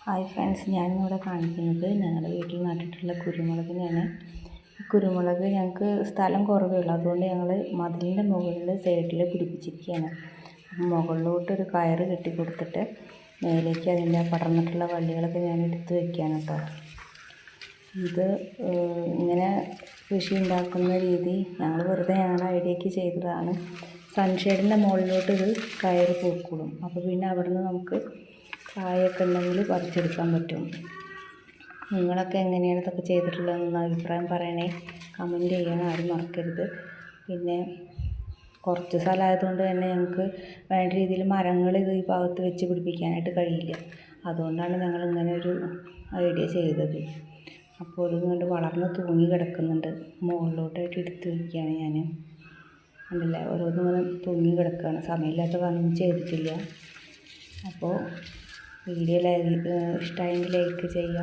Hi friends, ഞാനിവിടെ കാണിക്കുന്നത് ഞങ്ങളുടെ വീട്ടിൽ നട്ടിട്ടുള്ള കുരുമുളകിനെയാണ്. കുരുമുളക് ഞങ്ങൾക്ക് സ്ഥലം കുറവേ ഉള്ളൂ, അതുകൊണ്ട് ഞങ്ങൾ മതിലിൻ്റെ മുകളിൽ സൈഡിൽ പിടിപ്പിച്ചിരിക്കുകയാണ്. മുകളിലോട്ടൊരു കയറ് കെട്ടി കൊടുത്തിട്ട് മേലേക്ക് അതിൻ്റെ പടർന്നിട്ടുള്ള വള്ളികളൊക്കെ ഞാൻ എടുത്ത് വയ്ക്കുകയാണ് കേട്ടോ. ഇത് ഇങ്ങനെ കൃഷി ഉണ്ടാക്കുന്ന രീതി ഞങ്ങൾ വെറുതെ ഞങ്ങളുടെ ഐഡിയയ്ക്ക് ചെയ്തതാണ്. സൺഷെയ്ഡിൻ്റെ മുകളിലോട്ട് ഇത് കയറ് പൂക്കളും, അപ്പോൾ പിന്നെ അവിടെ നിന്ന് നമുക്ക് കായൊക്കെ ഉണ്ടെങ്കിൽ പറിച്ചെടുക്കാൻ പറ്റും. നിങ്ങളൊക്കെ എങ്ങനെയാണ് ഇതൊക്കെ ചെയ്തിട്ടുള്ളതെന്ന് അഭിപ്രായം പറയണേ, കമൻറ്റ് ചെയ്യണം, ആരും മറക്കരുത്. പിന്നെ കുറച്ച് സ്ഥലമായതുകൊണ്ട് തന്നെ ഞങ്ങൾക്ക് വേണ്ട രീതിയിൽ മരങ്ങൾ ഇത് ഈ ഭാഗത്ത് വെച്ച് പിടിപ്പിക്കാനായിട്ട് കഴിയില്ല. അതുകൊണ്ടാണ് ഞങ്ങൾ ഇങ്ങനെ ഒരു ഐഡിയ ചെയ്തത്. അപ്പോൾ ഇതുകൊണ്ട് വളർന്ന് തൂങ്ങി കിടക്കുന്നുണ്ട്. മുകളിലോട്ടായിട്ട് എടുത്ത് വയ്ക്കുകയാണ് ഞാൻ. കണ്ടില്ലേ, ഓരോന്നിങ്ങനെ തൂങ്ങി കിടക്കുകയാണ്. സമയമില്ലാത്ത കാരണം ചെയ്തിട്ടില്ല. അപ്പോൾ വീഡിയോ ഇഷ്ടമായെങ്കിൽ ലൈക്ക് ചെയ്യുക.